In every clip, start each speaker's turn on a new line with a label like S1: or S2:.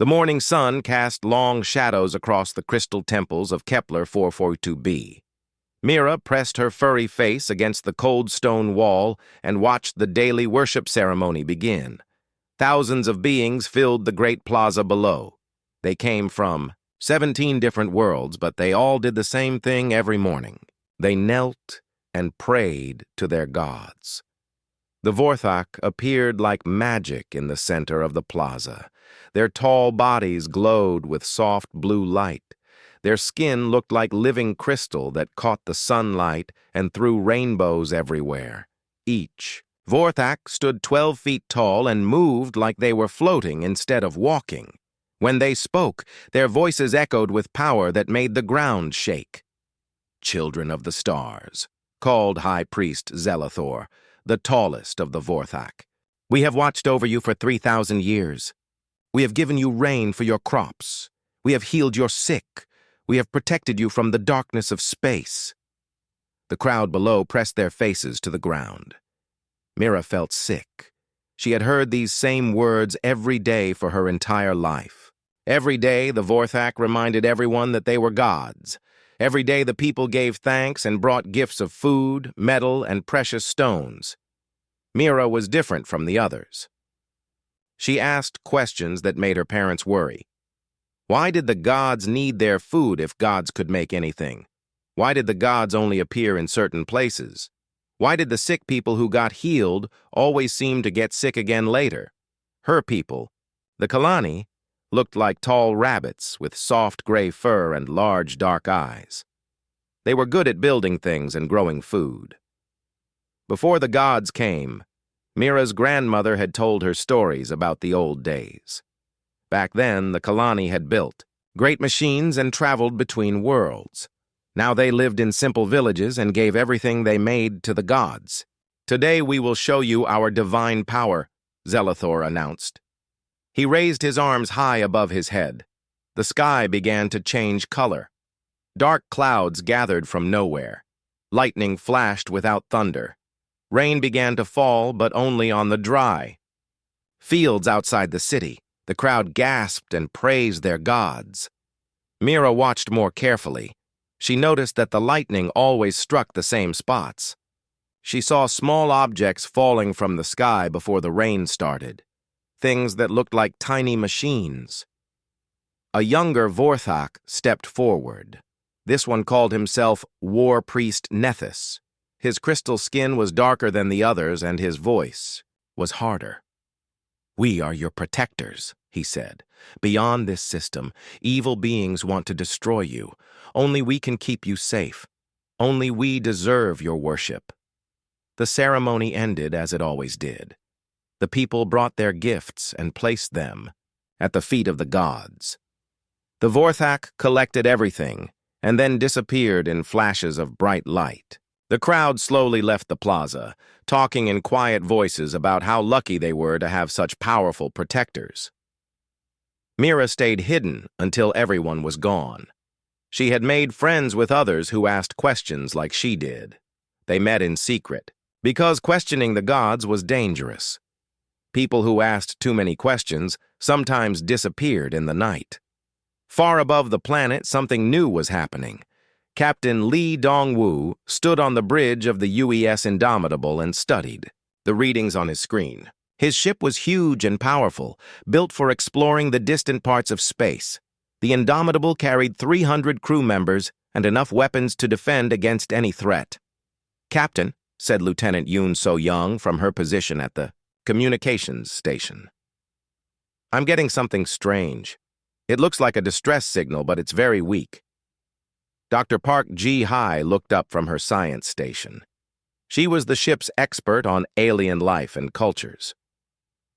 S1: The morning sun cast long shadows across the crystal temples of Kepler 442b. Mira pressed her furry face against the cold stone wall and watched the daily worship ceremony begin. Thousands of beings filled the great plaza below. They came from 17 different worlds, but they all did the same thing every morning. They knelt and prayed to their gods. The Vorthak appeared like magic in the center of the plaza. Their tall bodies glowed with soft blue light. Their skin looked like living crystal that caught the sunlight and threw rainbows everywhere. Each Vorthak stood 12 feet tall and moved like they were floating instead of walking. When they spoke, their voices echoed with power that made the ground shake. Children of the stars, called High Priest Zelathor, the tallest of the Vorthak. We have watched over you for 3,000 years. We have given you rain for your crops. We have healed your sick. We have protected you from the darkness of space. The crowd below pressed their faces to the ground. Mira felt sick. She had heard these same words every day for her entire life. Every day, the Vorthak reminded everyone that they were gods. Every day, the people gave thanks and brought gifts of food, metal, and precious stones. Mira was different from the others. She asked questions that made her parents worry. Why did the gods need their food if gods could make anything? Why did the gods only appear in certain places? Why did the sick people who got healed always seem to get sick again later? Her people, the Kalani, looked like tall rabbits with soft gray fur and large dark eyes. They were good at building things and growing food. Before the gods came, Mira's grandmother had told her stories about the old days. Back then, the Kalani had built great machines and traveled between worlds. Now they lived in simple villages and gave everything they made to the gods. Today we will show you our divine power, Zelathor announced. He raised his arms high above his head. The sky began to change color. Dark clouds gathered from nowhere. Lightning flashed without thunder. Rain began to fall, but only on the dry. Fields outside the city. The crowd gasped and praised their gods. Mira watched more carefully. She noticed that the lightning always struck the same spots. She saw small objects falling from the sky before the rain started. Things that looked like tiny machines. A younger Vorthak stepped forward. This one called himself War Priest Nethys. His crystal skin was darker than the others, and his voice was harder. "We are your protectors," he said. "Beyond this system, evil beings want to destroy you. Only we can keep you safe. Only we deserve your worship." The ceremony ended as it always did. The people brought their gifts and placed them at the feet of the gods. The Vorthak collected everything and then disappeared in flashes of bright light. The crowd slowly left the plaza, talking in quiet voices about how lucky they were to have such powerful protectors. Mira stayed hidden until everyone was gone. She had made friends with others who asked questions like she did. They met in secret, because questioning the gods was dangerous. People who asked too many questions sometimes disappeared in the night. Far above the planet, something new was happening. Captain Lee Dongwu stood on the bridge of the UES Indomitable and studied the readings on his screen. His ship was huge and powerful, built for exploring the distant parts of space. The Indomitable carried 300 crew members and enough weapons to defend against any threat. "Captain," said Lieutenant Yoon So-young from her position at the communications station. "I'm getting something strange. It looks like a distress signal, but it's very weak." Dr. Park Ji-hai looked up from her science station. She was the ship's expert on alien life and cultures.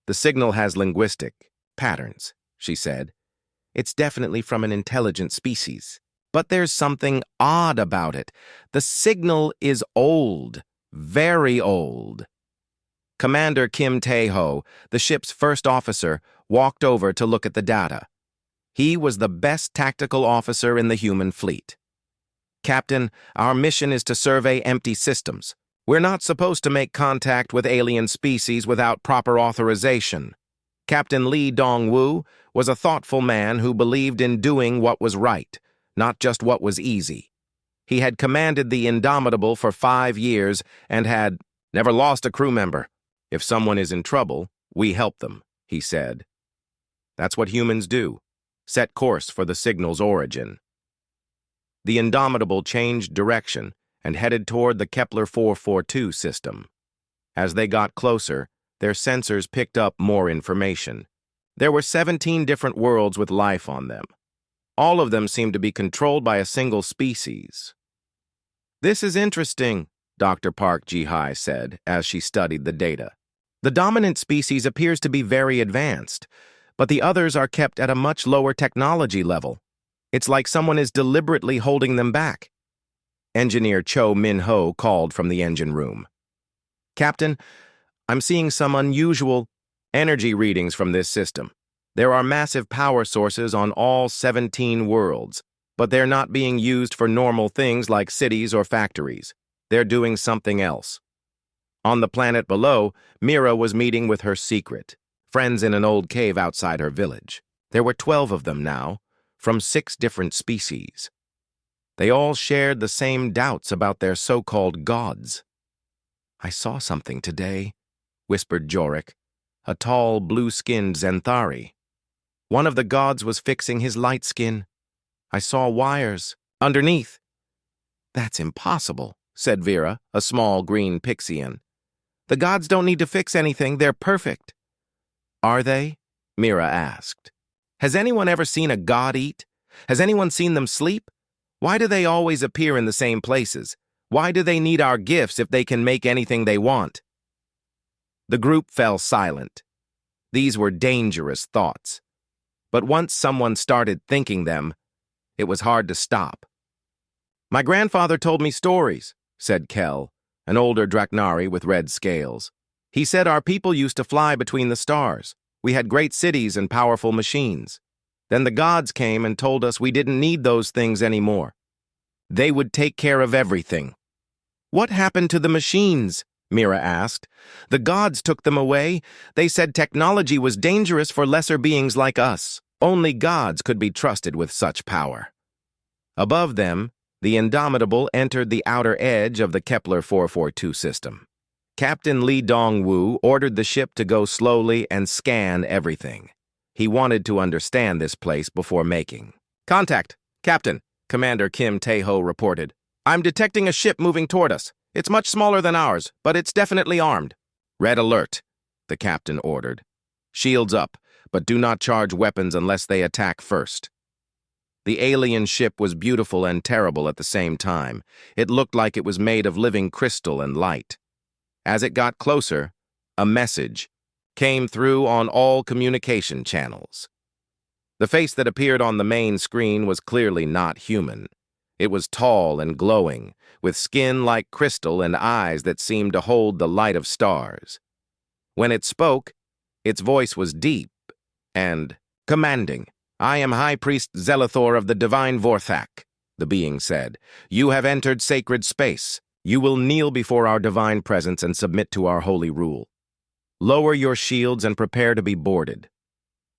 S1: "The signal has linguistic patterns," she said. "It's definitely from an intelligent species. But there's something odd about it. The signal is old, very old." Commander Kim Tae-ho, the ship's first officer, walked over to look at the data. He was the best tactical officer in the human fleet. "Captain, our mission is to survey empty systems. We're not supposed to make contact with alien species without proper authorization." Captain Lee Dong-woo was a thoughtful man who believed in doing what was right, not just what was easy. He had commanded the Indomitable for 5 years and had never lost a crew member. If someone is in trouble, we help them, he said. That's what humans do. Set course for the signal's origin. The Indomitable changed direction and headed toward the Kepler 442 system. As they got closer, their sensors picked up more information. There were 17 different worlds with life on them. All of them seemed to be controlled by a single species. "This is interesting," Dr. Park Ji-hai said as she studied the data. "The dominant species appears to be very advanced, but the others are kept at a much lower technology level. It's like someone is deliberately holding them back." Engineer Cho Min-ho called from the engine room. "Captain, I'm seeing some unusual energy readings from this system. There are massive power sources on all 17 worlds, but they're not being used for normal things like cities or factories. They're doing something else." On the planet below, Mira was meeting with her secret, friends in an old cave outside her village. There were 12 of them now, from 6 different species. They all shared the same doubts about their so-called gods. "I saw something today," whispered Jorik, a tall, blue-skinned Zenthari. "One of the gods was fixing his light skin. I saw wires underneath." "That's impossible," said Vera, a small green Pixian. "The gods don't need to fix anything, they're perfect." "Are they?" Mira asked. "Has anyone ever seen a god eat? Has anyone seen them sleep? Why do they always appear in the same places? Why do they need our gifts if they can make anything they want?" The group fell silent. These were dangerous thoughts. But once someone started thinking them, it was hard to stop. "My grandfather told me stories," said Kel, an older Draknari with red scales. "He said our people used to fly between the stars. We had great cities and powerful machines. Then the gods came and told us we didn't need those things anymore. They would take care of everything." "What happened to the machines?" Mira asked. "The gods took them away. They said technology was dangerous for lesser beings like us. Only gods could be trusted with such power." Above them, the Indomitable entered the outer edge of the Kepler 442 system. Captain Lee Dong-woo ordered the ship to go slowly and scan everything. He wanted to understand this place before making. "Contact, Captain," Commander Kim Tae-ho reported. "I'm detecting a ship moving toward us. It's much smaller than ours, but it's definitely armed." "Red alert," the captain ordered. "Shields up, but do not charge weapons unless they attack first." The alien ship was beautiful and terrible at the same time. It looked like it was made of living crystal and light. As it got closer, a message came through on all communication channels. The face that appeared on the main screen was clearly not human. It was tall and glowing, with skin like crystal and eyes that seemed to hold the light of stars. When it spoke, its voice was deep and commanding. "I am High Priest Zelithor of the Divine Vorthak," the being said. "You have entered sacred space. You will kneel before our divine presence and submit to our holy rule. Lower your shields and prepare to be boarded.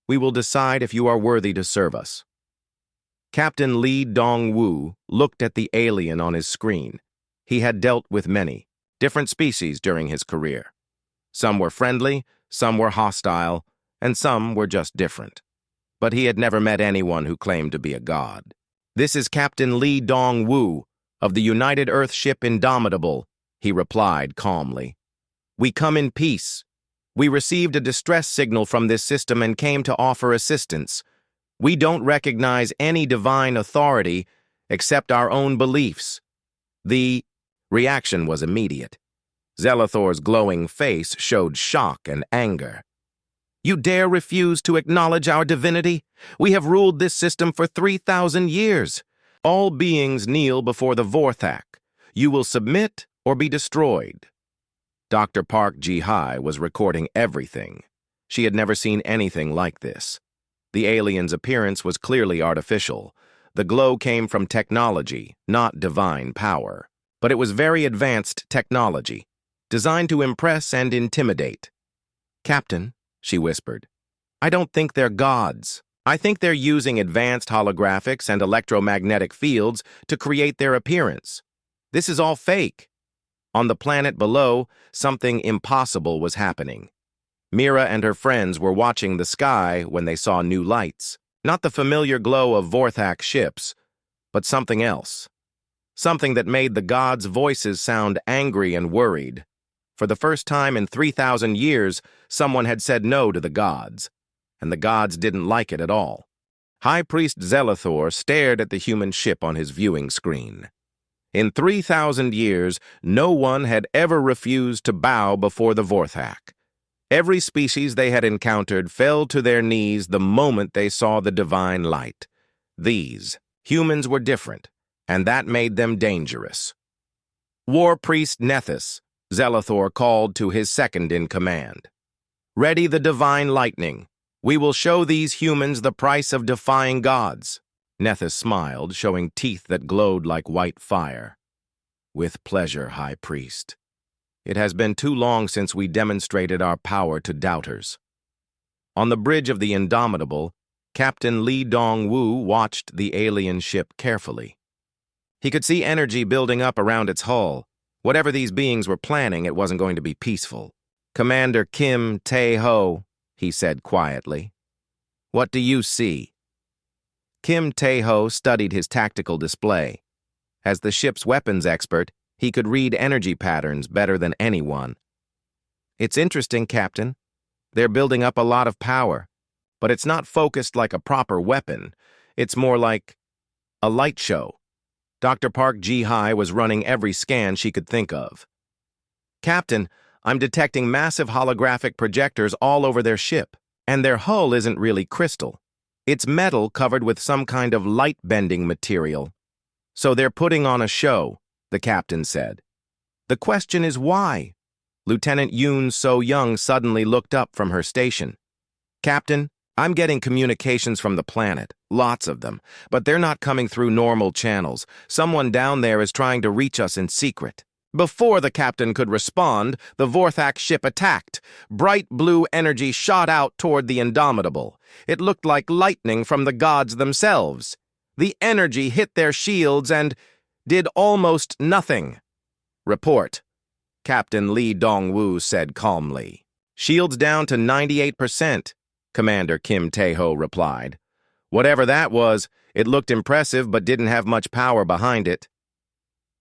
S1: We will decide if you are worthy to serve us." Captain Lee Dong-woo looked at the alien on his screen. He had dealt with many different species during his career. Some were friendly, some were hostile, and some were just different. But he had never met anyone who claimed to be a god. "This is Captain Lee Dong-woo of the United Earth ship Indomitable," he replied calmly. "We come in peace. We received a distress signal from this system and came to offer assistance. We don't recognize any divine authority except our own beliefs." The reaction was immediate. Zelithor's glowing face showed shock and anger. "You dare refuse to acknowledge our divinity? We have ruled this system for 3,000 years. All beings kneel before the Vorthak. You will submit or be destroyed." Dr. Park Ji-hai was recording everything. She had never seen anything like this. The alien's appearance was clearly artificial. The glow came from technology, not divine power. But it was very advanced technology, designed to impress and intimidate. "Captain," she whispered, I don't think they're gods. I think they're using advanced holographics and electromagnetic fields to create their appearance. This is all fake. On the planet below, something impossible was happening. Mira and her friends were watching the sky when they saw new lights. Not the familiar glow of Vorthak ships, but something else. Something that made the gods' voices sound angry and worried. For the first time in 3,000 years, someone had said no to the gods, and the gods didn't like it at all. High Priest Zelathor stared at the human ship on his viewing screen. In 3,000 years, no one had ever refused to bow before the Vorthak. Every species they had encountered fell to their knees the moment they saw the divine light. These, humans, were different, and that made them dangerous. War Priest Nethys, Zelathor called to his second-in-command. "Ready the divine lightning. We will show these humans the price of defying gods." Nethys smiled, showing teeth that glowed like white fire. "With pleasure, High Priest. It has been too long since we demonstrated our power to doubters." On the bridge of the Indomitable, Captain Li Dongwu watched the alien ship carefully. He could see energy building up around its hull. Whatever these beings were planning, it wasn't going to be peaceful. "Commander Kim Tae-ho," he said quietly. "What do you see?" Kim Tae-ho studied his tactical display. As the ship's weapons expert, he could read energy patterns better than anyone. "It's interesting, Captain. They're building up a lot of power, but it's not focused like a proper weapon. It's more like a light show." Dr. Park Ji-hai was running every scan she could think of. "Captain, I'm detecting massive holographic projectors all over their ship, and their hull isn't really crystal. It's metal covered with some kind of light-bending material. So they're putting on a show," the captain said. "The question is why?" Lieutenant Yoon So-young suddenly looked up from her station. "Captain, I'm getting communications from the planet, lots of them, but they're not coming through normal channels. Someone down there is trying to reach us in secret." Before the captain could respond, the Vorthak ship attacked. Bright blue energy shot out toward the Indomitable. It looked like lightning from the gods themselves. The energy hit their shields and did almost nothing. "Report," Captain Li Dongwu said calmly. "Shields down to 98%, Commander Kim Tae-ho replied. "Whatever that was, it looked impressive but didn't have much power behind it."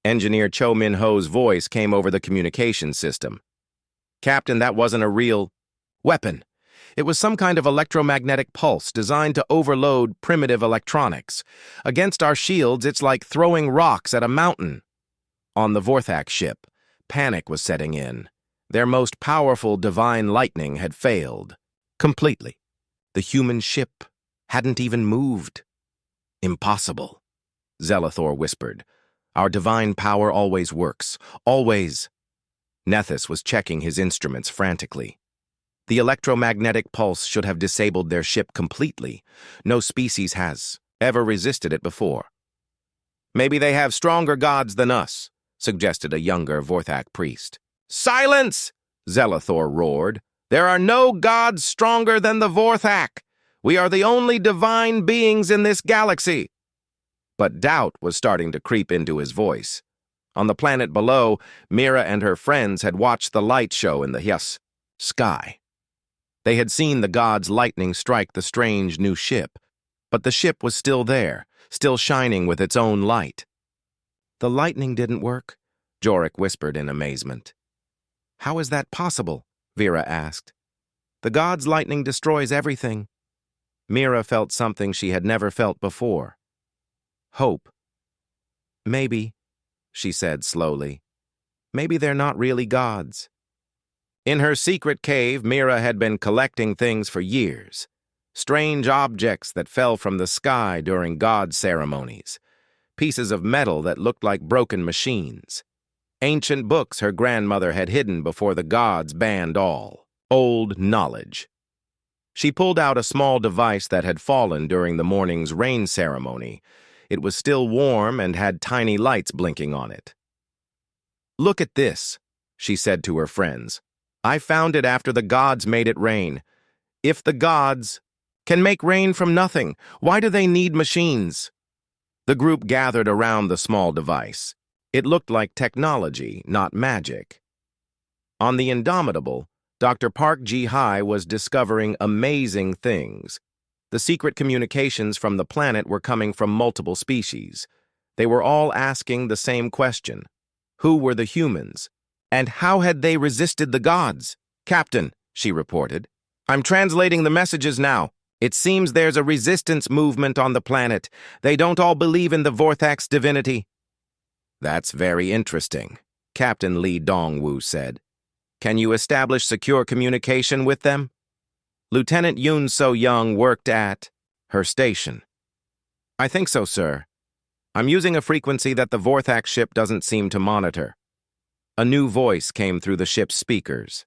S1: Engineer Cho Min-ho's voice came over the communication system. "Captain, that wasn't a real weapon. It was some kind of electromagnetic pulse designed to overload primitive electronics. Against our shields, it's like throwing rocks at a mountain." On the Vorthak ship, panic was setting in. Their most powerful divine lightning had failed. Completely. The human ship hadn't even moved. "Impossible," Zelathor whispered. "Our divine power always works. Always." Nethys was checking his instruments frantically. The electromagnetic pulse should have disabled their ship completely. No species has ever resisted it before. "Maybe they have stronger gods than us," suggested a younger Vorthak priest. "Silence!" Zelathor roared. "There are no gods stronger than the Vorthak. We are the only divine beings in this galaxy." But doubt was starting to creep into his voice. On the planet below, Mira and her friends had watched the light show in the sky. They had seen the gods' lightning strike the strange new ship, but the ship was still there, still shining with its own light. "The lightning didn't work," Jorik whispered in amazement. "How is that possible?" Vera asked. "The gods' lightning destroys everything." Mira felt something she had never felt before. Hope. "Maybe," she said slowly. "Maybe they're not really gods." In her secret cave, Mira had been collecting things for years. Strange objects that fell from the sky during god ceremonies. Pieces of metal that looked like broken machines. Ancient books her grandmother had hidden before the gods banned all. Old knowledge. She pulled out a small device that had fallen during the morning's rain ceremony. It was still warm and had tiny lights blinking on it. "Look at this," she said to her friends. "I found it after the gods made it rain. If the gods can make rain from nothing, why do they need machines? The group gathered around the small device. It looked like technology, not magic. On the Indomitable, Dr. Park Ji-hai was discovering amazing things. The secret communications from the planet were coming from multiple species. They were all asking the same question. Who were the humans? And how had they resisted the gods? "Captain," she reported, "I'm translating the messages now. It seems there's a resistance movement on the planet. They don't all believe in the Vorthax divinity." "That's very interesting," Captain Lee Dongwu said. "Can you establish secure communication with them?" Lieutenant Yoon So-young worked at her station. "I think so, sir. I'm using a frequency that the Vorthax ship doesn't seem to monitor." A new voice came through the ship's speakers.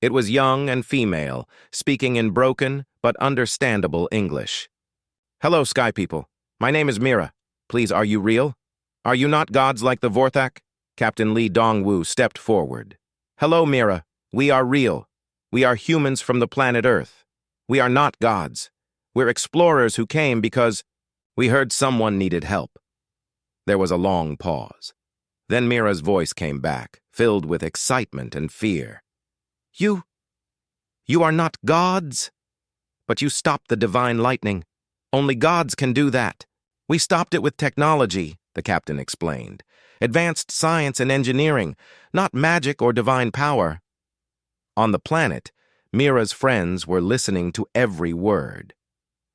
S1: It was young and female, speaking in broken but understandable English. "Hello, Sky People. My name is Mira. Please, are you real? Are you not gods like the Vorthak?" Captain Lee Dongwu stepped forward. "Hello, Mira. We are real. We are humans from the planet Earth. We are not gods. We're explorers who came because we heard someone needed help." There was a long pause. Then Mira's voice came back, filled with excitement and fear. You are not gods? But you stopped the divine lightning. Only gods can do that. We stopped it with technology, the captain explained. Advanced science and engineering, not magic or divine power. On the planet, Mira's friends were listening to every word.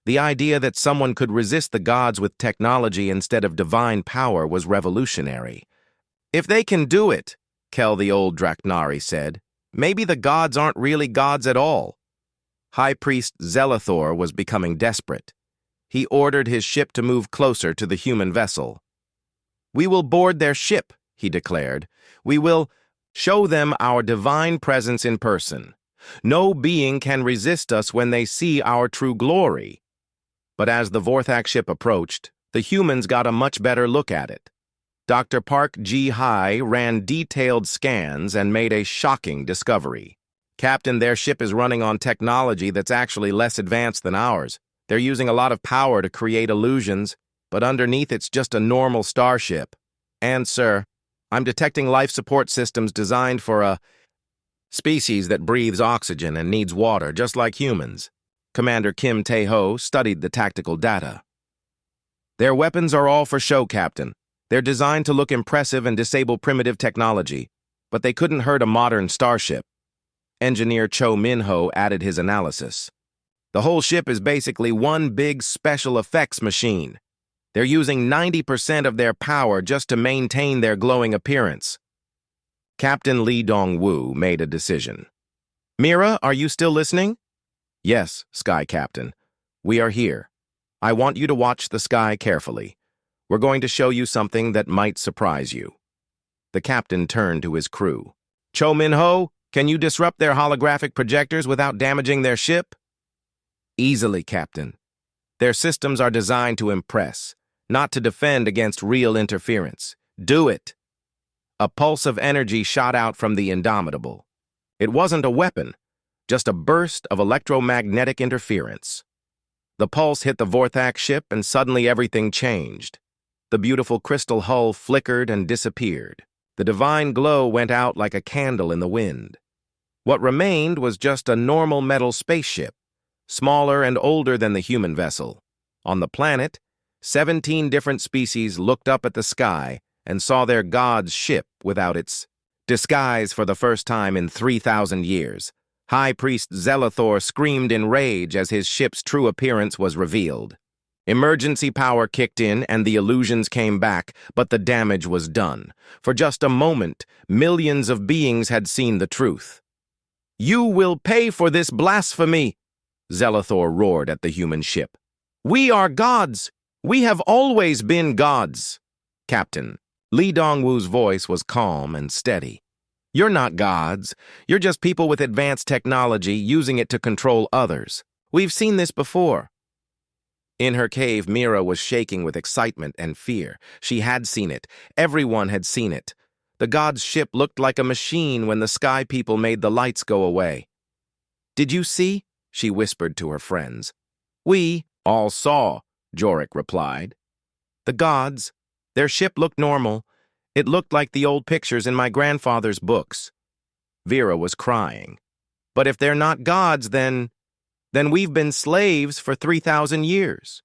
S1: The idea that someone could resist the gods with technology instead of divine power was revolutionary. "If they can do it," Kel the old Draknari said, "maybe the gods aren't really gods at all." High Priest Zelathor was becoming desperate. He ordered his ship to move closer to the human vessel. "We will board their ship," he declared. "We will show them our divine presence in person. No being can resist us when they see our true glory." But as the Vorthak ship approached, the humans got a much better look at it. Dr. Park Ji-hai ran detailed scans and made a shocking discovery. "Captain, their ship is running on technology that's actually less advanced than ours. They're using a lot of power to create illusions, but underneath it's just a normal starship. And, sir, I'm detecting life support systems designed for a species that breathes oxygen and needs water, just like humans." Commander Kim Tae-ho studied the tactical data. "Their weapons are all for show, Captain. They're designed to look impressive and disable primitive technology, but they couldn't hurt a modern starship." Engineer Cho Min-ho added his analysis. "The whole ship is basically one big special effects machine. They're using 90% of their power just to maintain their glowing appearance." Captain Lee Dong-woo made a decision. "Mira, are you still listening?" "Yes, Sky Captain. We are here. I want you to watch the sky carefully. We're going to show you something that might surprise you." The captain turned to his crew. "Cho Min-ho, can you disrupt their holographic projectors without damaging their ship?" "Easily, Captain. Their systems are designed to impress, not to defend against real interference. Do it." A pulse of energy shot out from the Indomitable. It wasn't a weapon, just a burst of electromagnetic interference. The pulse hit the Vorthak ship and suddenly everything changed. The beautiful crystal hull flickered and disappeared. The divine glow went out like a candle in the wind. What remained was just a normal metal spaceship, smaller and older than the human vessel. On the planet, 17 different species looked up at the sky and saw their god's ship without its disguise for the first time in 3,000 years. High Priest Zelathor screamed in rage as his ship's true appearance was revealed. Emergency power kicked in and the illusions came back, but the damage was done. For just a moment, millions of beings had seen the truth. "You will pay for this blasphemy!" Zelathor roared at the human ship. "We are gods! We have always been gods!" "Captain," Lee Dongwoo's voice was calm and steady. "You're not gods. You're just people with advanced technology using it to control others. We've seen this before." In her cave, Mira was shaking with excitement and fear. She had seen it. Everyone had seen it. The god's ship looked like a machine when the sky people made the lights go away. "Did you see?" she whispered to her friends. We all saw, Jorik replied. The gods. Their ship looked normal. It looked like the old pictures in my grandfather's books. Vera was crying. But if they're not gods, then we've been slaves for 3,000 years.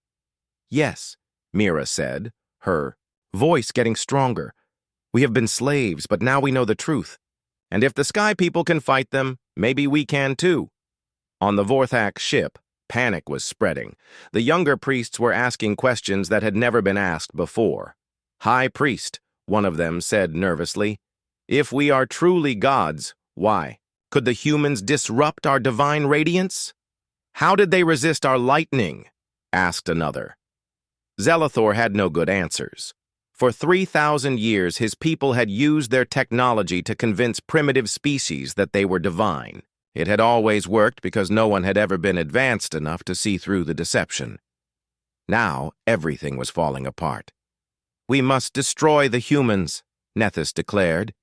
S1: Yes, Mira said, her voice getting stronger. We have been slaves, but now we know the truth. And if the Sky People can fight them, maybe we can too. On the Vorthak ship, panic was spreading. The younger priests were asking questions that had never been asked before. High Priest, one of them said nervously, if we are truly gods, why? Could the humans disrupt our divine radiance? How did they resist our lightning? Asked another. Zelathor had no good answers. For 3,000 years, his people had used their technology to convince primitive species that they were divine. It had always worked because no one had ever been advanced enough to see through the deception. Now, everything was falling apart. We must destroy the humans, Nethys declared.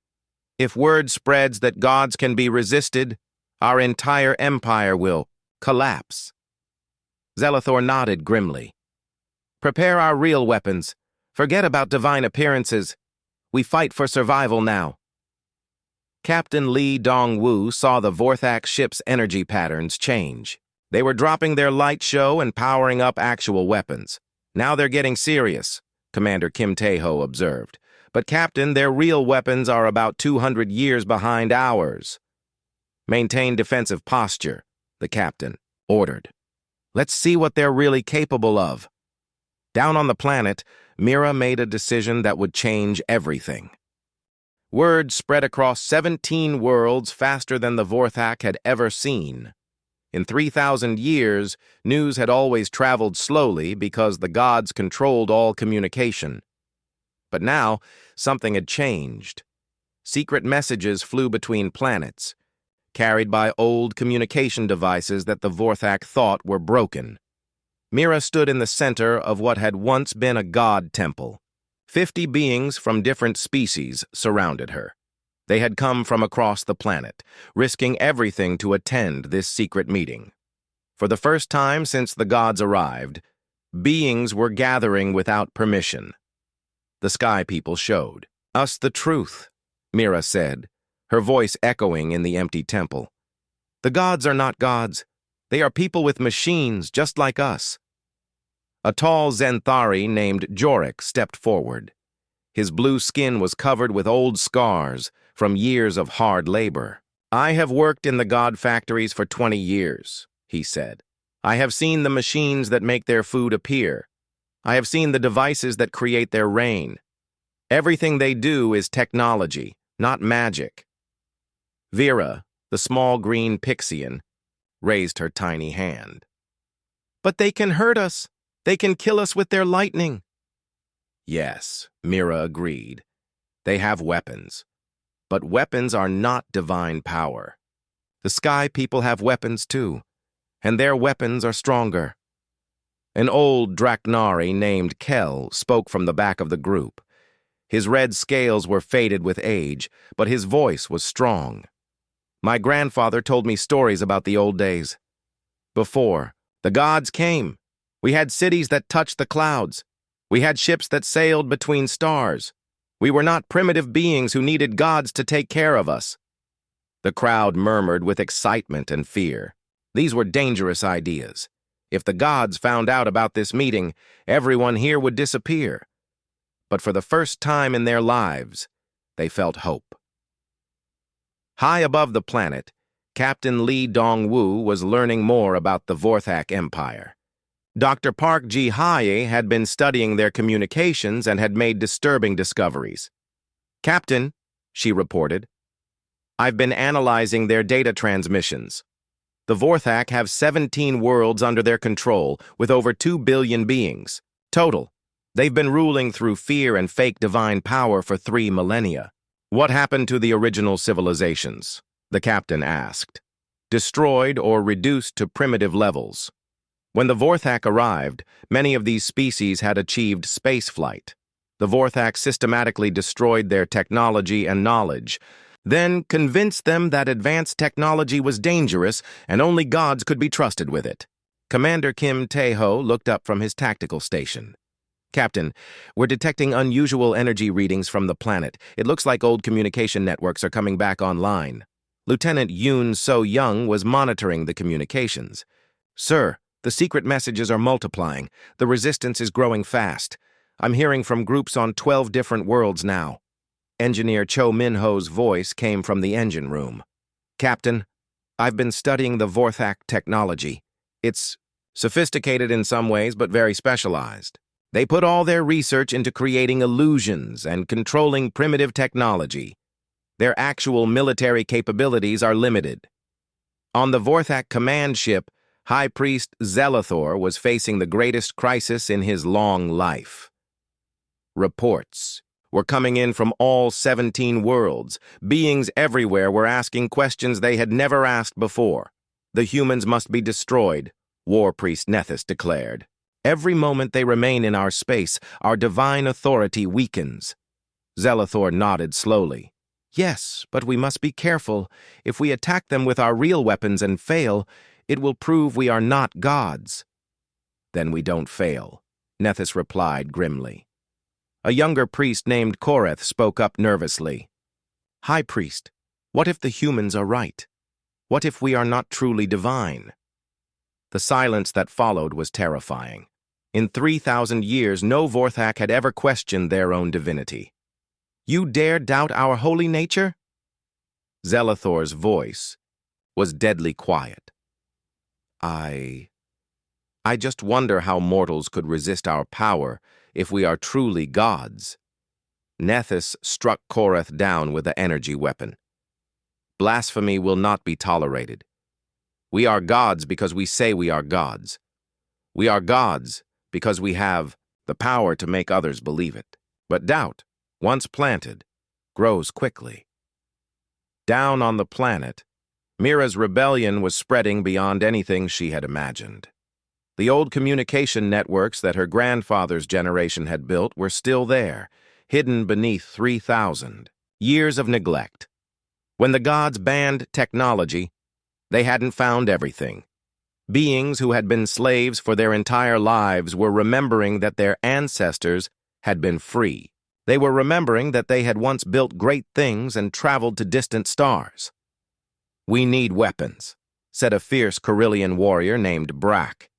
S1: If word spreads that gods can be resisted, our entire empire will collapse. Zelathor nodded grimly. Prepare our real weapons. Forget about divine appearances. We fight for survival now. Captain Lee Dong-woo saw the Vorthak ship's energy patterns change. They were dropping their light show and powering up actual weapons. Now they're getting serious, Commander Kim Tae-ho observed. But Captain, their real weapons are about 200 years behind ours. Maintain defensive posture, the captain ordered. Let's see what they're really capable of. Down on the planet, Mira made a decision that would change everything. Word spread across 17 worlds faster than the Vorthak had ever seen. In 3,000 years, news had always traveled slowly because the gods controlled all communication. But now, something had changed. Secret messages flew between planets, carried by old communication devices that the Vorthak thought were broken. Mira stood in the center of what had once been a god temple. 50 beings from different species surrounded her. They had come from across the planet, risking everything to attend this secret meeting. For the first time since the gods arrived, beings were gathering without permission. The Sky People showed us the truth, Mira said, her voice echoing in the empty temple. The gods are not gods. They are people with machines just like us. A tall Zenthari named Jorik stepped forward. His blue skin was covered with old scars from years of hard labor. I have worked in the god factories for 20 years, he said. I have seen the machines that make their food appear. I have seen the devices that create their rain. Everything they do is technology, not magic. Vera, the small green Pixian, raised her tiny hand. But they can hurt us. They can kill us with their lightning. Yes, Mira agreed. They have weapons. But weapons are not divine power. The Sky People have weapons too, and their weapons are stronger. An old Draknari named Kel spoke from the back of the group. His red scales were faded with age, but his voice was strong. My grandfather told me stories about the old days. Before, the gods came. We had cities that touched the clouds. We had ships that sailed between stars. We were not primitive beings who needed gods to take care of us. The crowd murmured with excitement and fear. These were dangerous ideas. If the gods found out about this meeting, everyone here would disappear. But for the first time in their lives, they felt hope. High above the planet, Captain Lee Dong-woo was learning more about the Vorthak Empire. Dr. Park Ji-hae had been studying their communications and had made disturbing discoveries. Captain, she reported, I've been analyzing their data transmissions. The Vorthak have 17 worlds under their control, with over 2 billion beings. Total. They've been ruling through fear and fake divine power for 3 millennia. What happened to the original civilizations? The captain asked. Destroyed or reduced to primitive levels. When the Vorthak arrived, many of these species had achieved spaceflight. The Vorthak systematically destroyed their technology and knowledge, Then convinced them that advanced technology was dangerous and only gods could be trusted with it. Commander Kim Tae-ho looked up from his tactical station. Captain, we're detecting unusual energy readings from the planet. It looks like old communication networks are coming back online. Lieutenant Yoon So-young was monitoring the communications. Sir, the secret messages are multiplying. The resistance is growing fast. I'm hearing from groups on 12 different worlds now. Engineer Cho Min-ho's voice came from the engine room. Captain, I've been studying the Vorthak technology. It's sophisticated in some ways, but very specialized. They put all their research into creating illusions and controlling primitive technology. Their actual military capabilities are limited. On the Vorthak command ship, High Priest Zelathor was facing the greatest crisis in his long life. Reports were coming in from all 17 worlds. Beings everywhere were asking questions they had never asked before. The humans must be destroyed, War Priest Nethys declared. Every moment they remain in our space, our divine authority weakens. Zelathor nodded slowly. Yes, but we must be careful. If we attack them with our real weapons and fail, it will prove we are not gods. Then we don't fail, Nethys replied grimly. A younger priest named Koreth spoke up nervously. High Priest, what if the humans are right? What if we are not truly divine? The silence that followed was terrifying. In 3,000 years, no Vorthak had ever questioned their own divinity. You dare doubt our holy nature? Zelathor's voice was deadly quiet. I just wonder how mortals could resist our power if we are truly gods. Nethys struck Koreth down with the energy weapon. Blasphemy will not be tolerated. We are gods because we say we are gods. We are gods because we have the power to make others believe it. But doubt, once planted, grows quickly. Down on the planet, Mira's rebellion was spreading beyond anything she had imagined. The old communication networks that her grandfather's generation had built were still there, hidden beneath 3,000 years of neglect. When the gods banned technology, they hadn't found everything. Beings who had been slaves for their entire lives were remembering that their ancestors had been free. They were remembering that they had once built great things and traveled to distant stars. We need weapons, said a fierce Carillion warrior named Brack.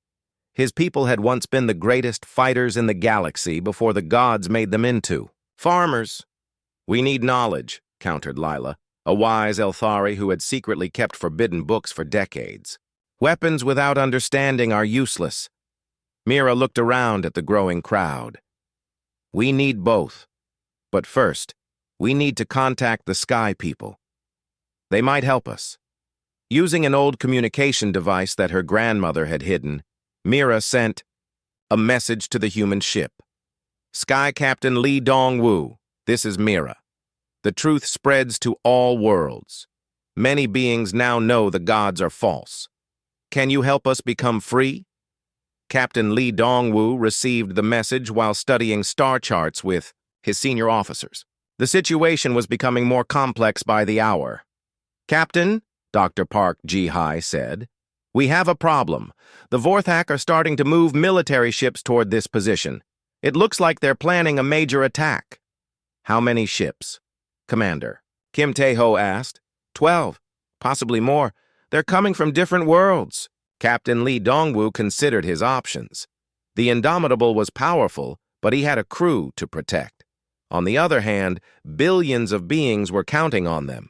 S1: His people had once been the greatest fighters in the galaxy before the gods made them into farmers. We need knowledge, countered Lila, a wise Elthari who had secretly kept forbidden books for decades. Weapons without understanding are useless. Mira looked around at the growing crowd. We need both. But first, we need to contact the Sky people. They might help us. Using an old communication device that her grandmother had hidden, Mira sent a message to the human ship. Sky Captain Lee Dong-woo, this is Mira. The truth spreads to all worlds. Many beings now know the gods are false. Can you help us become free? Captain Lee Dong-woo received the message while studying star charts with his senior officers. The situation was becoming more complex by the hour. Captain, Dr. Park Ji-hai said, we have a problem. The Vorthak are starting to move military ships toward this position. It looks like they're planning a major attack. How many ships? Commander. Kim Tae-ho asked. 12, possibly more. They're coming from different worlds. Captain Lee Dong-woo considered his options. The Indomitable was powerful, but he had a crew to protect. On the other hand, billions of beings were counting on them.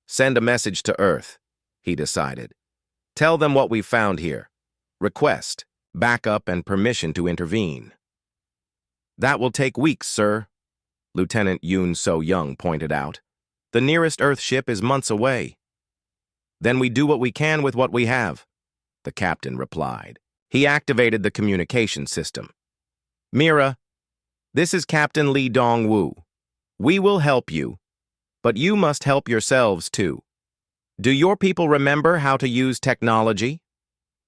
S1: Send a message to Earth, he decided. Tell them what we found here. Request backup and permission to intervene. That will take weeks, sir, Lieutenant Yoon So-young pointed out. The nearest Earth ship is months away. Then we do what we can with what we have, the captain replied. He activated the communication system. Mira, this is Captain Lee Dong-woo. We will help you, but you must help yourselves too. Do your people remember how to use technology?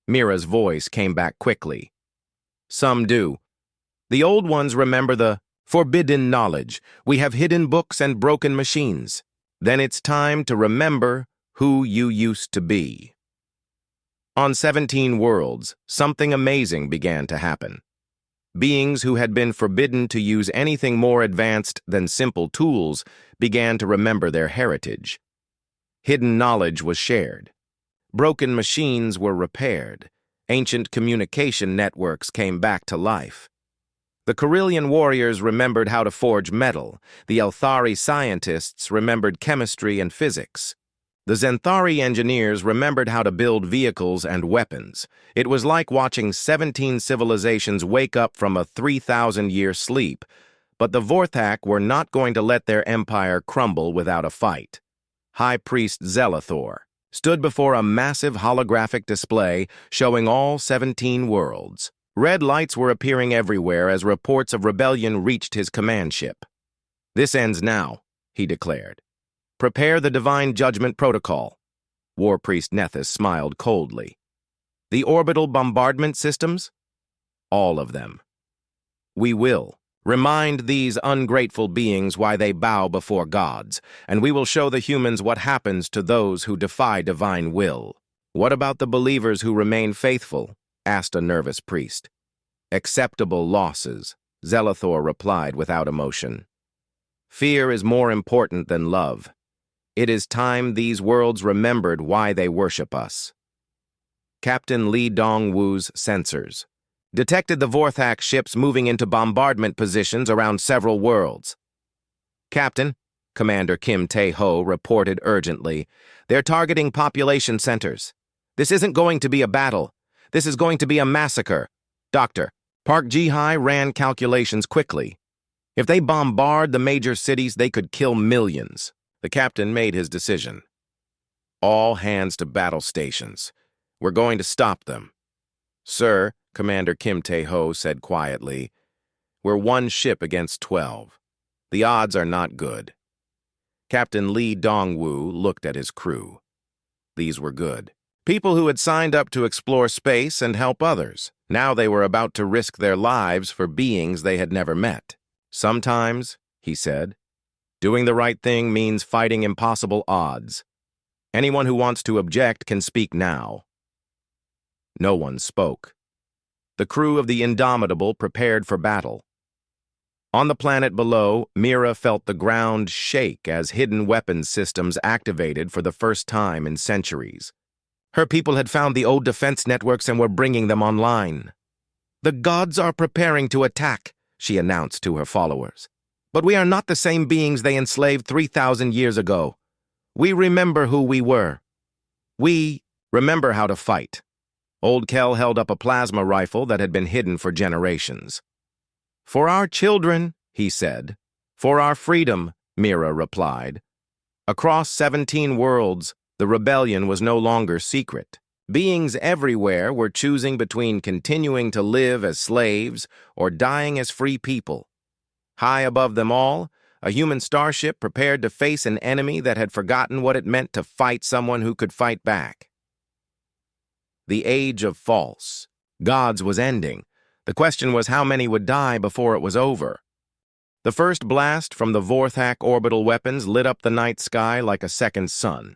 S1: Mira's voice came back quickly. Some do. The old ones remember the forbidden knowledge. We have hidden books and broken machines. Then it's time to remember who you used to be. On 17 worlds, something amazing began to happen. Beings who had been forbidden to use anything more advanced than simple tools began to remember their heritage. Hidden knowledge was shared. Broken machines were repaired. Ancient communication networks came back to life. The Carillion warriors remembered how to forge metal. The Elthari scientists remembered chemistry and physics. The Zenthari engineers remembered how to build vehicles and weapons. It was like watching 17 civilizations wake up from a 3,000-year sleep. But the Vorthak were not going to let their empire crumble without a fight. High Priest Zelathor stood before a massive holographic display showing all 17 worlds. Red lights were appearing everywhere as reports of rebellion reached his command ship. "This ends now," he declared. "Prepare the Divine Judgment Protocol." War Priest Nethys smiled coldly. "The orbital bombardment systems?" "All of them. We will. Remind these ungrateful beings why they bow before gods, and we will show the humans what happens to those who defy divine will." "What about the believers who remain faithful?" asked a nervous priest. "Acceptable losses," Zelathor replied without emotion. "Fear is more important than love. It is time these worlds remembered why they worship us." Captain Li Dongwu's sensors detected the Vorthak ships moving into bombardment positions around several worlds. "Captain," Commander Kim Tae-ho reported urgently, "they're targeting population centers. This isn't going to be a battle. This is going to be a massacre." "Doctor," Park Ji-hai ran calculations quickly. "If they bombard the major cities, they could kill millions." The captain made his decision. "All hands to battle stations. We're going to stop them." "Sir," Commander Kim Tae-ho said quietly, "we're one ship against 12. The odds are not good." Captain Li Dongwu looked at his crew. These were good. People who had signed up to explore space and help others. Now they were about to risk their lives for beings they had never met. "Sometimes," he said, "doing the right thing means fighting impossible odds. Anyone who wants to object can speak now." No one spoke. The crew of the Indomitable prepared for battle. On the planet below, Mira felt the ground shake as hidden weapons systems activated for the first time in centuries. Her people had found the old defense networks and were bringing them online. "The gods are preparing to attack," she announced to her followers. "But we are not the same beings they enslaved 3,000 years ago. We remember who we were. We remember how to fight." Old Kel held up a plasma rifle that had been hidden for generations. "For our children," he said. "For our freedom," Mira replied. Across 17 worlds, the rebellion was no longer secret. Beings everywhere were choosing between continuing to live as slaves or dying as free people. High above them all, a human starship prepared to face an enemy that had forgotten what it meant to fight someone who could fight back. The age of false gods was ending. The question was how many would die before it was over. The first blast from the Vorthak orbital weapons lit up the night sky like a second sun.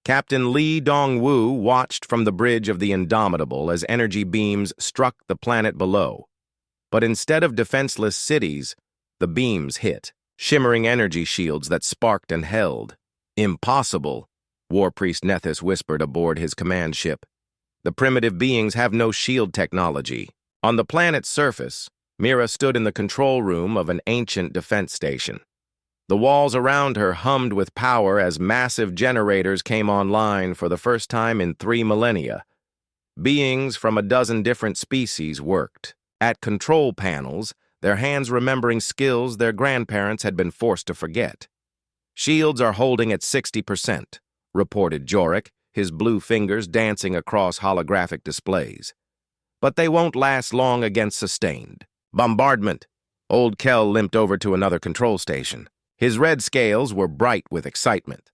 S1: Captain Li Dongwu watched from the bridge of the Indomitable as energy beams struck the planet below. But instead of defenseless cities, the beams hit, shimmering energy shields that sparked and held. "Impossible," War Priest Nethys whispered aboard his command ship. "The primitive beings have no shield technology." On the planet's surface, Mira stood in the control room of an ancient defense station. The walls around her hummed with power as massive generators came online for the first time in 3 millennia. Beings from a dozen different species worked at control panels, their hands remembering skills their grandparents had been forced to forget. "Shields are holding at 60%, reported Jorik, his blue fingers dancing across holographic displays. "But they won't last long against sustained bombardment." Old Kel limped over to another control station. His red scales were bright with excitement.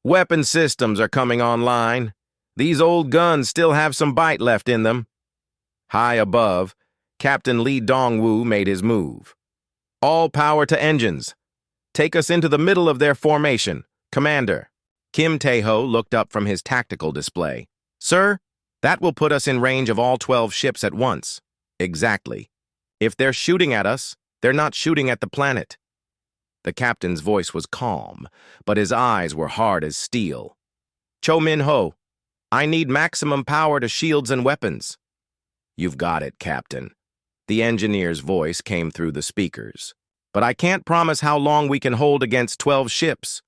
S1: "Weapon systems are coming online. These old guns still have some bite left in them." High above, Captain Li Dongwu made his move. "All power to engines. Take us into the middle of their formation. Commander, Kim Tae-ho looked up from his tactical display. Sir, that will put us in range of all 12 ships at once. Exactly. If they're shooting at us, they're not shooting at the planet. The captain's voice was calm, but his eyes were hard as steel. Cho Min-ho, I need maximum power to shields and weapons. You've got it, Captain. The engineer's voice came through the speakers. But I can't promise how long we can hold against 12 ships.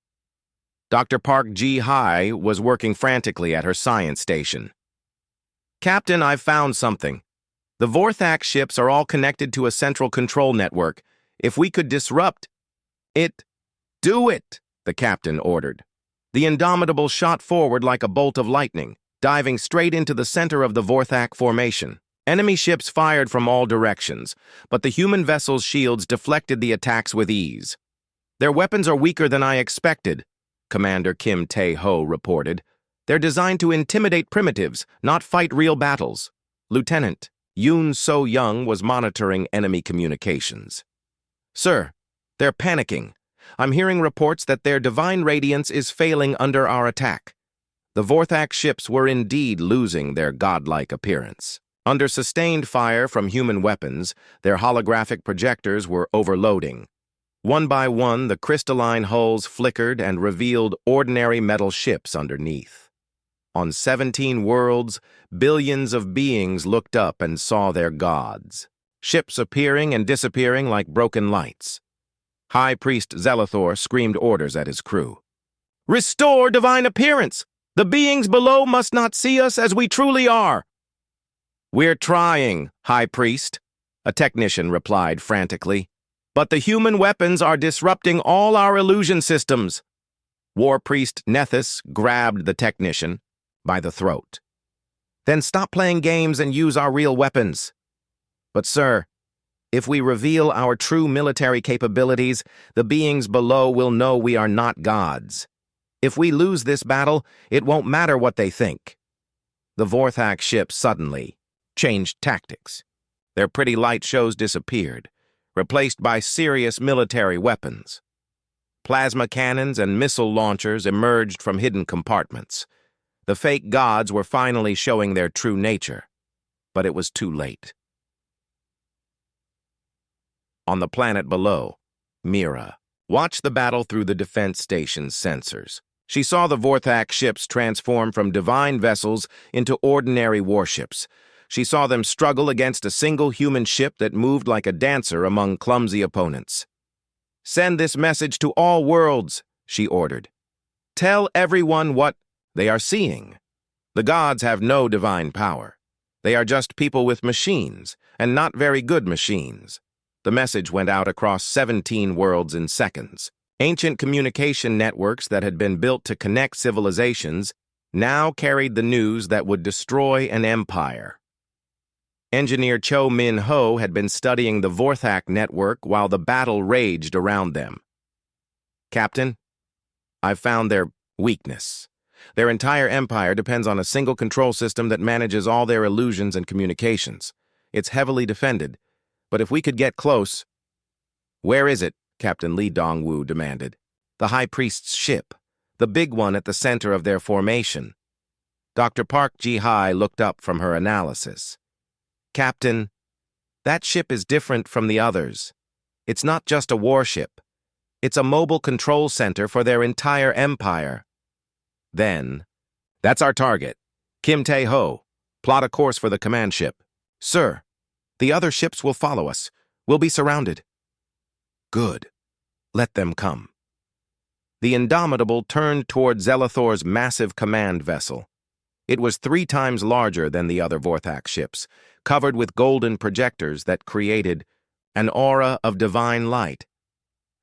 S1: Dr. Park Ji-hai was working frantically at her science station. Captain, I've found something. The Vorthak ships are all connected to a central control network. If we could disrupt it, do it, the captain ordered. The Indomitable shot forward like a bolt of lightning, diving straight into the center of the Vorthak formation. Enemy ships fired from all directions, but the human vessel's shields deflected the attacks with ease. Their weapons are weaker than I expected, Commander Kim Tae-ho reported. They're designed to intimidate primitives, not fight real battles. Lieutenant Yoon So-young was monitoring enemy communications. Sir, they're panicking. I'm hearing reports that their divine radiance is failing under our attack. The Vorthak ships were indeed losing their godlike appearance. Under sustained fire from human weapons, their holographic projectors were overloading. One by one, the crystalline hulls flickered and revealed ordinary metal ships underneath. On 17 worlds, billions of beings looked up and saw their gods, ships appearing and disappearing like broken lights. High Priest Zelathor screamed orders at his crew. Restore divine appearance! The beings below must not see us as we truly are! We're trying, High Priest, a technician replied frantically. But the human weapons are disrupting all our illusion systems. War Priest Nethys grabbed the technician by the throat. Then stop playing games and use our real weapons. But sir, if we reveal our true military capabilities, the beings below will know we are not gods. If we lose this battle, it won't matter what they think. The Vorthak ship suddenly changed tactics. Their pretty light shows disappeared, replaced by serious military weapons. Plasma cannons and missile launchers emerged from hidden compartments. The fake gods were finally showing their true nature, but it was too late. On the planet below, Mira watched the battle through the defense station's sensors. She saw the Vorthak ships transform from divine vessels into ordinary warships. She saw them struggle against a single human ship that moved like a dancer among clumsy opponents. Send this message to all worlds, she ordered. Tell everyone what they are seeing. The gods have no divine power. They are just people with machines, and not very good machines. The message went out across 17 worlds in seconds. Ancient communication networks that had been built to connect civilizations now carried the news that would destroy an empire. Engineer Cho Min-ho had been studying the Vorthak network while the battle raged around them. Captain, I've found their weakness. Their entire empire depends on a single control system that manages all their illusions and communications. It's heavily defended, but if we could get close— Where is it? Captain Lee Dong-woo demanded. The High Priest's ship, the big one at the center of their formation. Dr. Park Ji-hai looked up from her analysis. Captain, that ship is different from the others. It's not just a warship. It's a mobile control center for their entire empire. Then, that's our target. Kim Tae-ho, plot a course for the command ship. Sir, the other ships will follow us. We'll be surrounded. Good. Let them come. The Indomitable turned toward Zelathor's massive command vessel. It was 3 times larger than the other Vorthak ships, covered with golden projectors that created an aura of divine light.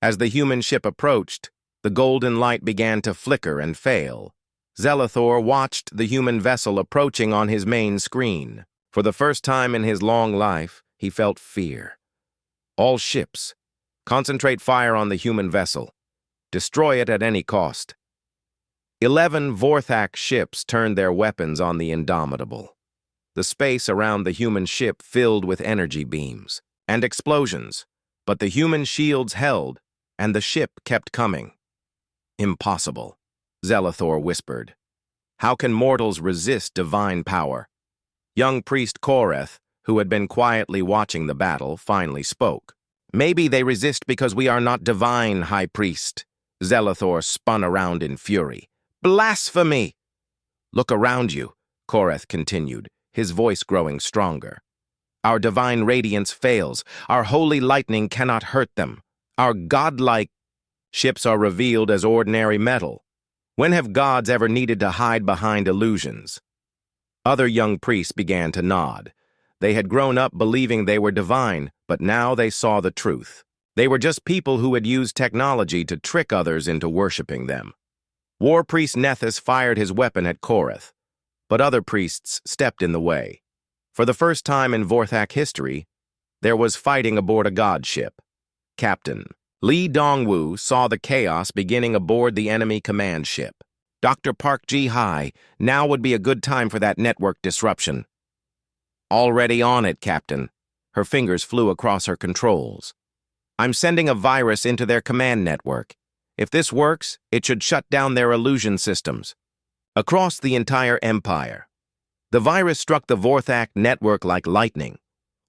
S1: As the human ship approached, the golden light began to flicker and fail. Zelathor watched the human vessel approaching on his main screen. For the first time in his long life, he felt fear. All ships, concentrate fire on the human vessel. Destroy it at any cost. 11 Vorthak ships turned their weapons on the Indomitable. The space around the human ship filled with energy beams and explosions, but the human shields held, and the ship kept coming. Impossible, Zelathor whispered. How can mortals resist divine power? Young priest Koreth, who had been quietly watching the battle, finally spoke. Maybe they resist because we are not divine, High Priest. Zelathor spun around in fury. Blasphemy! Look around you, Koreth continued, his voice growing stronger. Our divine radiance fails. Our holy lightning cannot hurt them. Our godlike ships are revealed as ordinary metal. When have gods ever needed to hide behind illusions? Other young priests began to nod. They had grown up believing they were divine, but now they saw the truth. They were just people who had used technology to trick others into worshipping them. War Priest Nethys fired his weapon at Koreth, but other priests stepped in the way. For the first time in Vorthak history, there was fighting aboard a god ship. Captain Lee Dongwu saw the chaos beginning aboard the enemy command ship. Dr. Park Ji-hai, now would be a good time for that network disruption. Already on it, Captain. Her fingers flew across her controls. I'm sending a virus into their command network. If this works, it should shut down their illusion systems. Across the entire empire, the virus struck the Vorthak network like lightning.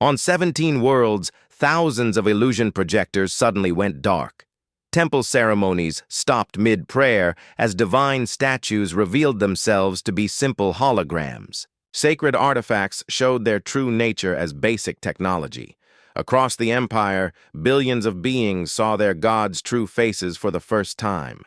S1: On 17 worlds, thousands of illusion projectors suddenly went dark. Temple ceremonies stopped mid-prayer as divine statues revealed themselves to be simple holograms. Sacred artifacts showed their true nature as basic technology. Across the empire, billions of beings saw their gods' true faces for the first time.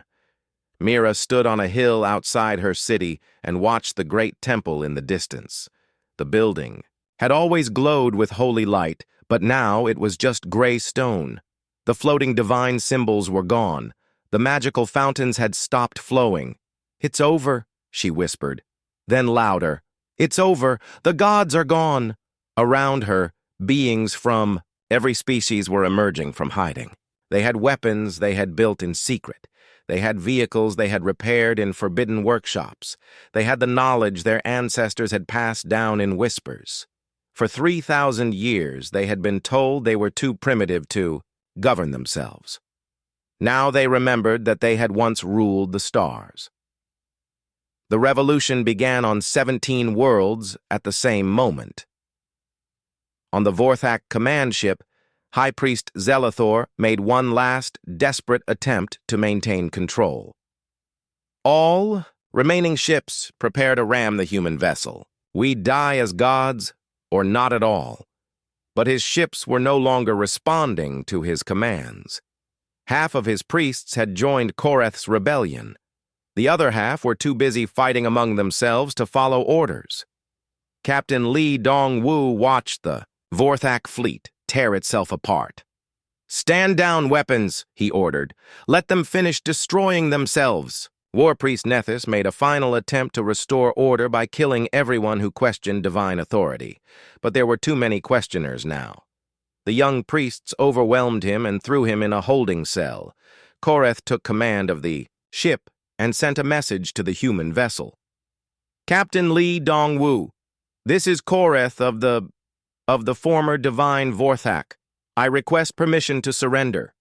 S1: Mira stood on a hill outside her city and watched the great temple in the distance. The building had always glowed with holy light, but now it was just gray stone. The floating divine symbols were gone. The magical fountains had stopped flowing. It's over, she whispered. Then louder, it's over, the gods are gone. Around her, beings from every species were emerging from hiding. They had weapons they had built in secret. They had vehicles they had repaired in forbidden workshops. They had the knowledge their ancestors had passed down in whispers. For 3,000 years, they had been told they were too primitive to govern themselves. Now they remembered that they had once ruled the stars. The revolution began on 17 worlds at the same moment. On the Vorthak command ship, High Priest Zelathor made one last, desperate attempt to maintain control. All remaining ships prepare to ram the human vessel. We die as gods, or not at all. But his ships were no longer responding to his commands. Half of his priests had joined Koreth's rebellion. The other half were too busy fighting among themselves to follow orders. Captain Lee Dongwu watched the Vorthak fleet tear itself apart. Stand down, weapons, he ordered. Let them finish destroying themselves. War Priest Nethys made a final attempt to restore order by killing everyone who questioned divine authority. But there were too many questioners now. The young priests overwhelmed him and threw him in a holding cell. Koreth took command of the ship and sent a message to the human vessel. Captain Lee Dongwu, this is Koreth of the former divine Vorthak. I request permission to surrender.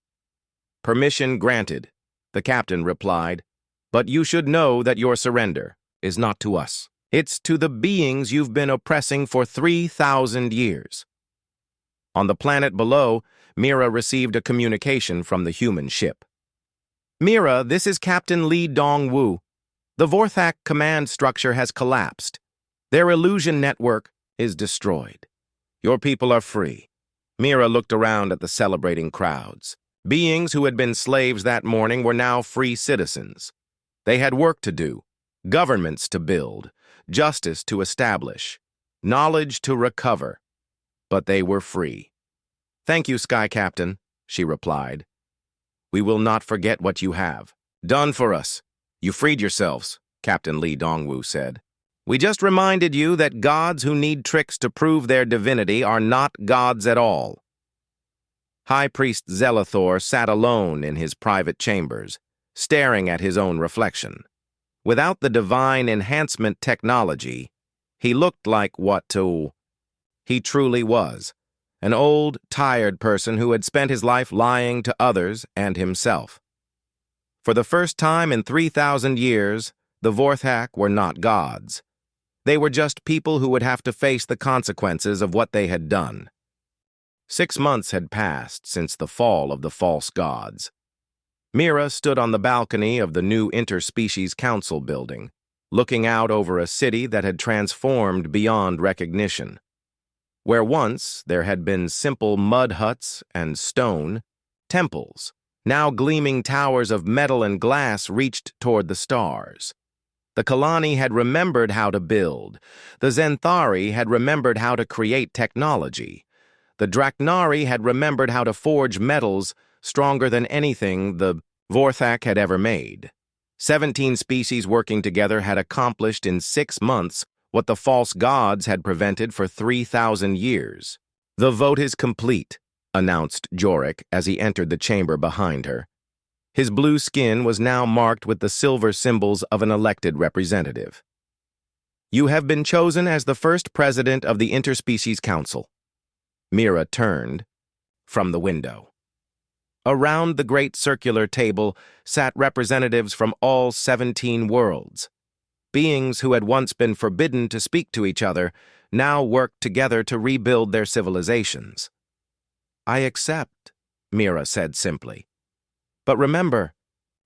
S1: Permission granted, the captain replied, but you should know that your surrender is not to us. It's to the beings you've been oppressing for 3,000 years. On the planet below, Mira received a communication from the human ship. Mira, this is Captain Lee Dongwu. The Vorthak command structure has collapsed. Their illusion network is destroyed. Your people are free. Mira looked around at the celebrating crowds. Beings who had been slaves that morning were now free citizens. They had work to do, governments to build, justice to establish, knowledge to recover. But they were free. Thank you, Sky Captain, she replied. We will not forget what you have done for us. You freed yourselves, Captain Lee Dongwu said. We just reminded you that gods who need tricks to prove their divinity are not gods at all. High Priest Zelathor sat alone in his private chambers, staring at his own reflection. Without the divine enhancement technology, he looked like what he truly was, an old, tired person who had spent his life lying to others and himself. For the first time in 3,000 years, the Vorthak were not gods. They were just people who would have to face the consequences of what they had done. 6 months had passed since the fall of the false gods. Mira stood on the balcony of the new Interspecies Council building, looking out over a city that had transformed beyond recognition. Where once there had been simple mud huts and stone, temples, now gleaming towers of metal and glass reached toward the stars. The Kalani had remembered how to build. The Zenthari had remembered how to create technology. The Draknari had remembered how to forge metals stronger than anything the Vorthak had ever made. 17 species working together had accomplished in 6 months what the false gods had prevented for 3,000 years. "The vote is complete," announced Jorik as he entered the chamber behind her. His blue skin was now marked with the silver symbols of an elected representative. "You have been chosen as the first president of the Interspecies Council." Mira turned from the window. Around the great circular table sat representatives from all 17 worlds. Beings who had once been forbidden to speak to each other now worked together to rebuild their civilizations. "I accept," Mira said simply. "But remember,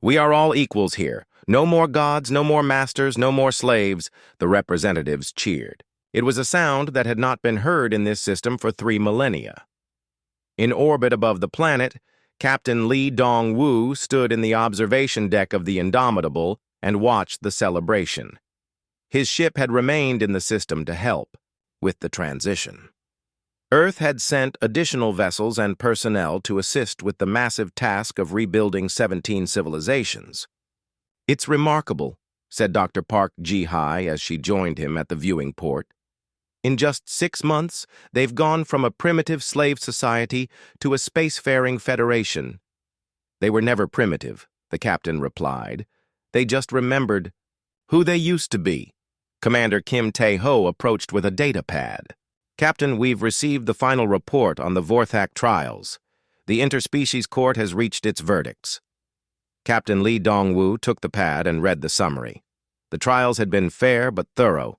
S1: we are all equals here. No more gods, no more masters, no more slaves," the representatives cheered. It was a sound that had not been heard in this system for 3 millennia. In orbit above the planet, Captain Lee Dong-woo stood in the observation deck of the Indomitable and watched the celebration. His ship had remained in the system to help with the transition. Earth had sent additional vessels and personnel to assist with the massive task of rebuilding 17 civilizations. "It's remarkable," said Dr. Park Ji-hai as she joined him at the viewing port. "In just 6 months, they've gone from a primitive slave society to a spacefaring federation." "They were never primitive," the captain replied. "They just remembered who they used to be." Commander Kim Tae-ho approached with a data pad. "Captain, we've received the final report on the Vorthak trials. The Interspecies Court has reached its verdicts." Captain Lee Dong-woo took the pad and read the summary. The trials had been fair but thorough.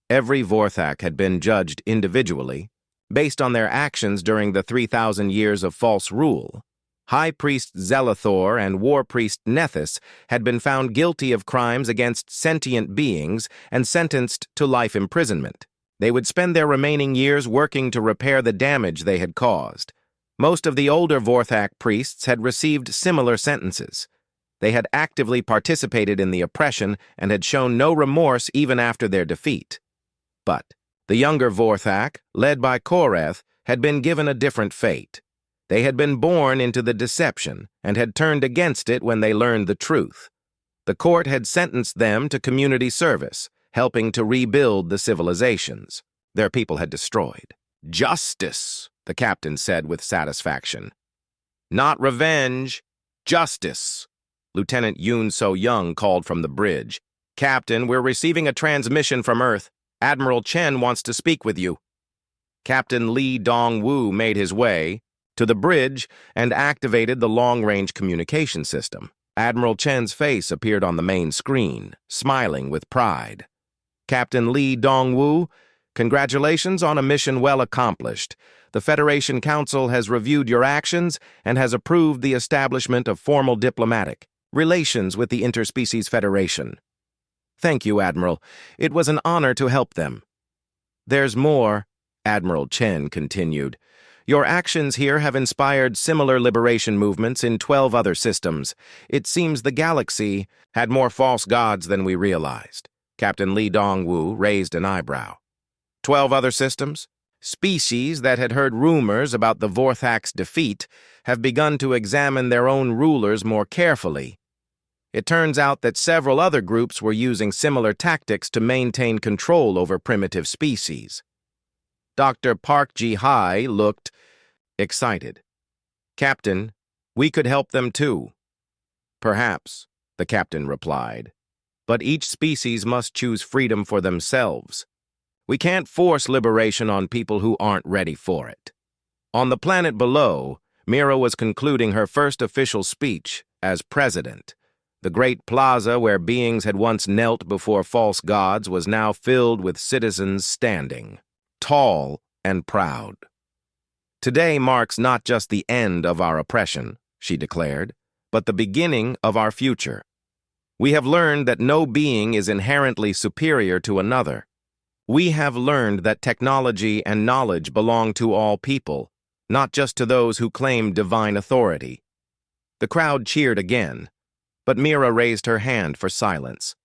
S1: Every Vorthak had been judged individually, based on their actions during the 3,000 years of false rule. High Priest Zelathor and War Priest Nethys had been found guilty of crimes against sentient beings and sentenced to life imprisonment. They would spend their remaining years working to repair the damage they had caused. Most of the older Vorthak priests had received similar sentences. They had actively participated in the oppression and had shown no remorse even after their defeat. But the younger Vorthak, led by Koreth, had been given a different fate. They had been born into the deception and had turned against it when they learned the truth. The court had sentenced them to community service, helping to rebuild the civilizations their people had destroyed. "Justice," the captain said with satisfaction. "Not revenge, justice," Lieutenant Yoon So-young called from the bridge. "Captain, we're receiving a transmission from Earth. Admiral Chen wants to speak with you." Captain Lee Dong-woo made his way to the bridge and activated the long-range communication system. Admiral Chen's face appeared on the main screen, smiling with pride. "Captain Lee Dong-woo, congratulations on a mission well accomplished. The Federation Council has reviewed your actions and has approved the establishment of formal diplomatic relations with the Interspecies Federation." "Thank you, Admiral. It was an honor to help them." "There's more," Admiral Chen continued. "Your actions here have inspired similar liberation movements in 12 other systems. It seems the galaxy had more false gods than we realized." Captain Lee Dong-woo raised an eyebrow. 12 other systems? Species that had heard rumors about the Vorthak's defeat have begun to examine their own rulers more carefully. It turns out that several other groups were using similar tactics to maintain control over primitive species. Dr. Park Ji-hai looked excited. "Captain, we could help them too." "Perhaps," the captain replied. "But each species must choose freedom for themselves. We can't force liberation on people who aren't ready for it." On the planet below, Mira was concluding her first official speech as president. The great plaza where beings had once knelt before false gods was now filled with citizens standing, tall and proud. Today marks not just the end of our oppression, she declared, but the beginning of our future. We have learned that no being is inherently superior to another. We have learned that technology and knowledge belong to all people, not just to those who claim divine authority. The crowd cheered again, but Mira raised her hand for silence.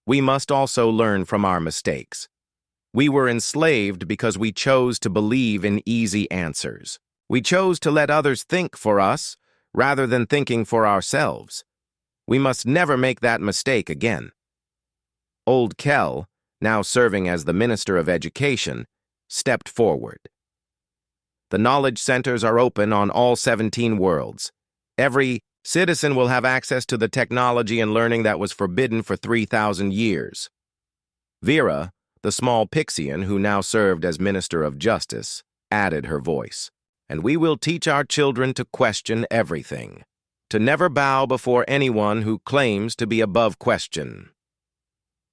S1: We must also learn from our mistakes. We were enslaved because we chose to believe in easy answers. We chose to let others think for us, rather than thinking for ourselves. We must never make that mistake again. Old Kell, now serving as the Minister of Education, stepped forward. The knowledge centers are open on all 17 worlds. Every citizen will have access to the technology and learning that was forbidden for 3,000 years. Vera, the small Pixian who now served as Minister of Justice, added her voice. And we will teach our children to question everything, to never bow before anyone who claims to be above question.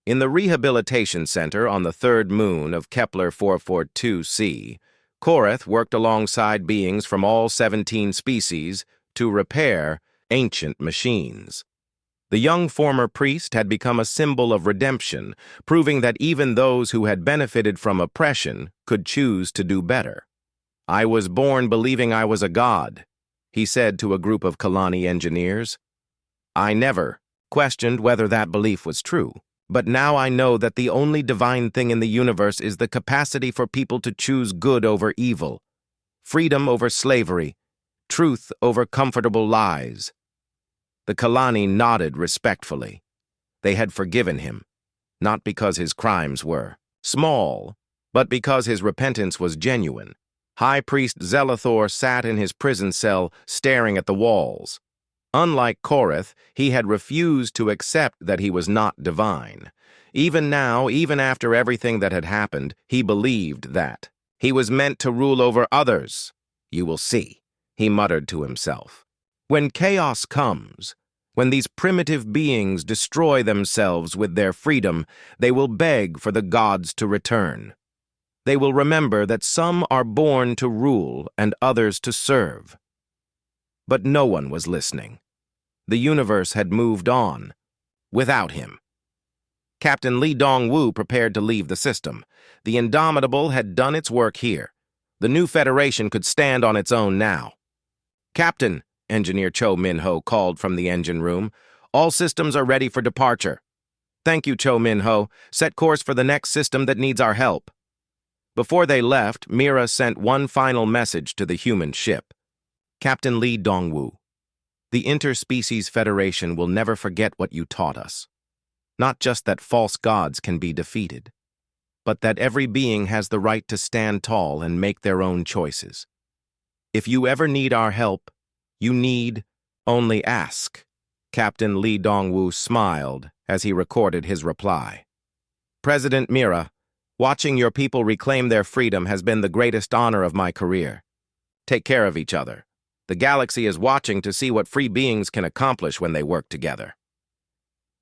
S1: In the Rehabilitation Center on the third moon of Kepler 442c, Korath worked alongside beings from all 17 species to repair ancient machines. The young former priest had become a symbol of redemption, proving that even those who had benefited from oppression could choose to do better. I was born believing I was a god, he said to a group of Kalani engineers. I never questioned whether that belief was true, but now I know that the only divine thing in the universe is the capacity for people to choose good over evil, freedom over slavery, truth over comfortable lies. The Kalani nodded respectfully. They had forgiven him, not because his crimes were small, but because his repentance was genuine. High Priest Zelathor sat in his prison cell, staring at the walls. Unlike Korath, he had refused to accept that he was not divine. Even now, even after everything that had happened, he believed that. He was meant to rule over others. You will see, he muttered to himself. When chaos comes, when these primitive beings destroy themselves with their freedom, they will beg for the gods to return. They will remember that some are born to rule and others to serve. But no one was listening. The universe had moved on, without him. Captain Lee Dong-woo prepared to leave the system. The Indomitable had done its work here. The new Federation could stand on its own now. Captain, Engineer Cho Min-ho called from the engine room, all systems are ready for departure. Thank you, Cho Min-ho. Set course for the next system that needs our help. Before they left, Mira sent one final message to the human ship. Captain Lee Dong-woo, the Interspecies Federation will never forget what you taught us. Not just that false gods can be defeated, but that every being has the right to stand tall and make their own choices. If you ever need our help, you need only ask. Captain Lee Dong-woo smiled as he recorded his reply. President Mira, watching your people reclaim their freedom has been the greatest honor of my career. Take care of each other. The galaxy is watching to see what free beings can accomplish when they work together.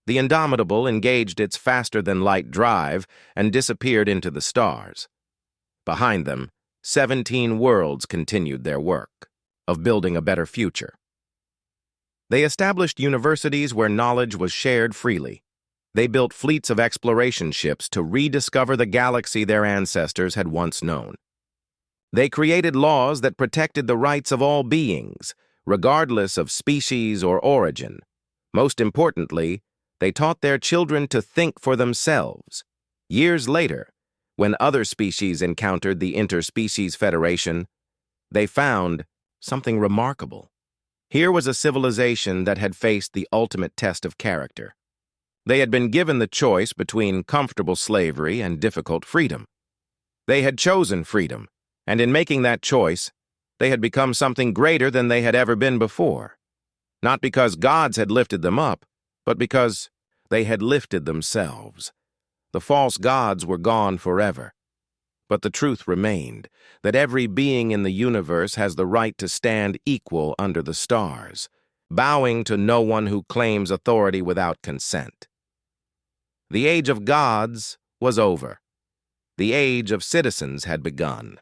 S1: The Indomitable engaged its faster-than-light drive and disappeared into the stars. Behind them, 17 worlds continued their work of building a better future. They established universities where knowledge was shared freely. They built fleets of exploration ships to rediscover the galaxy their ancestors had once known. They created laws that protected the rights of all beings, regardless of species or origin. Most importantly, they taught their children to think for themselves. Years later, when other species encountered the Interspecies Federation, they found something remarkable. Here was a civilization that had faced the ultimate test of character. They had been given the choice between comfortable slavery and difficult freedom. They had chosen freedom, and in making that choice, they had become something greater than they had ever been before. Not because gods had lifted them up, but because they had lifted themselves. The false gods were gone forever. But the truth remained, that every being in the universe has the right to stand equal under the stars. bowing to no one who claims authority without consent. The age of gods was over. The age of citizens had begun.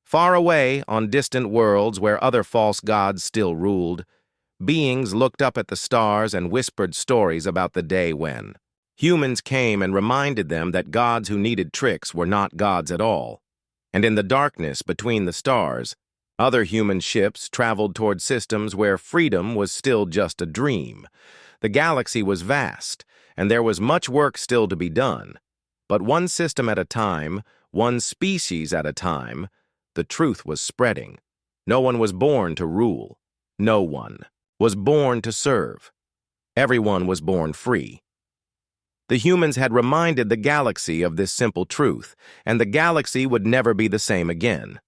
S1: Far away, on distant worlds where other false gods still ruled, beings looked up at the stars and whispered stories about the day when humans came and reminded them that gods who needed tricks were not gods at all. And in the darkness between the stars, other human ships traveled toward systems where freedom was still just a dream. The galaxy was vast, and there was much work still to be done. But one system at a time, one species at a time, the truth was spreading. No one was born to rule. No one was born to serve. Everyone was born free. The humans had reminded the galaxy of this simple truth, and the galaxy would never be the same again.